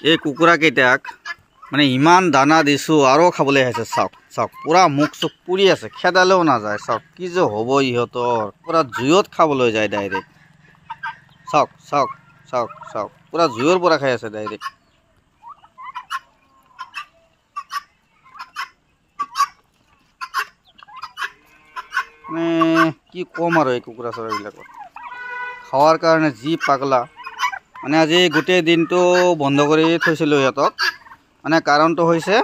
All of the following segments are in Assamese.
এই কুকুৰা কেইটাক মানে ইমান দানা দিছোঁ আৰু খাবলৈ আহিছে। চাওক চাওক, পূৰা মুখ চুখ পুৰি আছে, খেদালেও নাযায়। চাওক কি যে হ'ব ইহঁতৰ, পূৰা জুইত খাবলৈ যায় ডাইৰেক্ট। চাওক চাওক চাওক চাওক, পূৰা জুইৰ পৰা খাই আছে ডাইৰেক্ট। মানে কি ক'ম আৰু এই কুকুৰা চৰাইবিলাকৰ খাৱাৰ কাৰণে যি পাগলা। মানে আজি গোটেই দিনটো বন্ধ কৰি থৈছিলোঁ ইহঁতক। মানে কাৰণটো হৈছে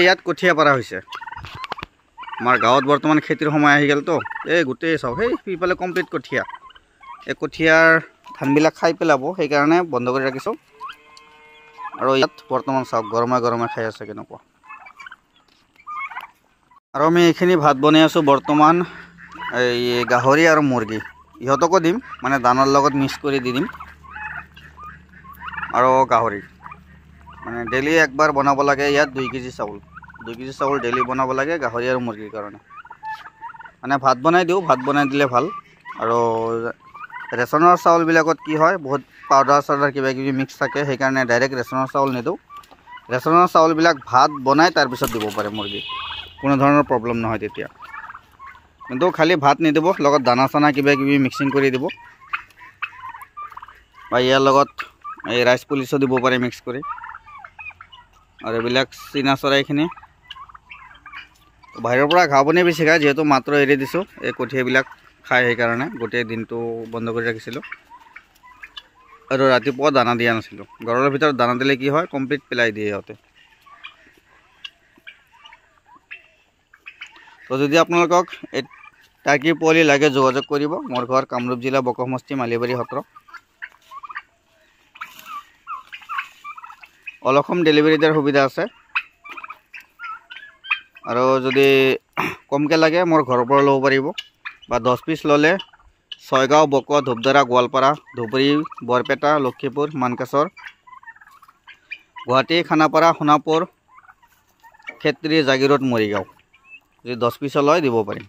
ইয়াত কঠীয়া পৰা হৈছে। আমাৰ গাঁৱত বৰ্তমান খেতিৰ সময় আহি গ'লতো। গোটেই চাওক, সিফালে কমপ্লিট কঠীয়া। এই কঠীয়াৰ ধানবিলাক খাই পেলাব, সেইকাৰণে বন্ধ কৰি ৰাখিছোঁ। আৰু ইয়াত বৰ্তমান চাওক গৰমে গৰমে খাই আছে কেনেকুৱা। আৰু আমি এইখিনি ভাত বনাই আছোঁ বৰ্তমান এই গাহৰি আৰু মুৰ্গী। ইহঁতকো দিম, মানে দানাৰ লগত মিক্স কৰি দি দিম। আৰু গাহৰি মানে ডেইলি একবাৰ বনাব লাগে। ইয়াত 2 কেজি চাউল, 2 কেজি চাউল ডেইলি বনাব লাগে গাহৰি আৰু মুৰ্গীৰ কাৰণে। মানে ভাত বনাই দিওঁ, ভাত বনাই দিলে ভাল। আৰু ৰেচনৰ চাউলবিলাকত কি হয়, বহুত পাউডাৰ চাউডাৰ কিবা কিবি মিক্স থাকে, সেইকাৰণে ডাইৰেক্ট ৰেচনৰ চাউল নিদিওঁ। ৰেচনৰ চাউলবিলাক ভাত বনাই তাৰপিছত দিব পাৰে মুৰ্গী, কোনো ধৰণৰ প্ৰব্লেম নহয় তেতিয়া। কিন্তু খালি ভাত নিদিব, লগত দানা চানা কিবা কিবি মিক্সিং কৰি দিব। বা ইয়াৰ লগত এই ৰাইচ পুলিচো দিব পাৰে মিক্স কৰি। আৰু এইবিলাক চীনা চৰাইখিনি বাহিৰৰ পৰা ঘাঁহ বনেই বেছি খায়, যিহেতু মাত্ৰ এৰি দিছোঁ। এই কঠীয়াবিলাক খায়, সেইকাৰণে গোটেই দিনটো বন্ধ কৰি ৰাখিছিলোঁ। আৰু ৰাতিপুৱা দানা দিয়া নাছিলোঁ। ঘৰৰ ভিতৰত দানা দিলে কি হয়, কমপ্লিট পেলাই দিয়ে সিহঁতে। তো যদি আপোনালোকক এই টাৰ্কিৰ পোৱালি লাগে, যোগাযোগ কৰিব। মোৰ ঘৰ কামৰূপ জিলা বক সমষ্টি মালিবাৰী সত্ৰ। অল অসম ডেলিভাৰী দিয়াৰ সুবিধা আছে। আৰু যদি কমকৈ লাগে মোৰ ঘৰৰ পৰা ল'ব পাৰিব। বা 10 পিচ ল'লে ছয়গাঁও, বক, ধূপধাৰা, গোৱালপাৰা, ধুবুৰী, বৰপেটা, লক্ষীপুৰ, মানকাছৰ, গুৱাহাটী, খানাপাৰা, সোণাপুৰ, খেত্ৰী, জাগিৰোড, মৰিগাঁও, যদি 10 পিচ লয় দিব পাৰিম।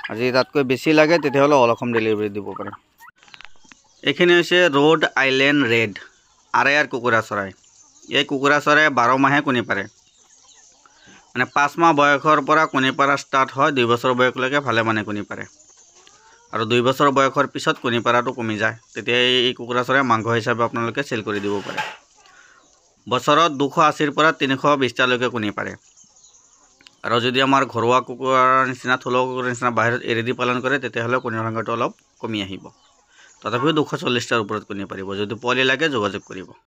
আৰু যদি তাতকৈ বেছি লাগে তেতিয়াহ'লে অল অসম ডেলিভাৰী দিব পাৰিম। এইখিনি হৈছে ৰ'ড আইলেণ্ড ৰেড আৰায়াৰ কুকুৰা চৰাই। এই কুকুৰা চৰাই 12 মাহে কণী পাৰে। মানে 5 মাহ বয়সৰ পৰা কণী পাৰা ষ্টাৰ্ট হয়। 2 বছৰ বয়সলৈকে ভালে মানে কণী পাৰে। আৰু 2 বছৰ বয়সৰ পিছত কণী পাৰাটো কমি যায়। তেতিয়া এই কুকুৰা চৰাই মাংস হিচাপে আপোনালোকে চেল কৰি দিব পাৰে। বছৰত 280 পৰা 320টালৈকে কণী পাৰে। আৰু যদি আমাৰ ঘৰুৱা কুকুৰাৰ নিচিনা, থলুৱা কুকুৰাৰ নিচিনা বাহিৰত এৰি দি পালন কৰে, তেতিয়াহ'লে কণীৰ সংখ্যাটো অলপ কমি আহিব। তথাপিও 240টাৰ ওপৰত কণী পাৰিব। যদি পোৱালি লাগে যোগাযোগ কৰিব।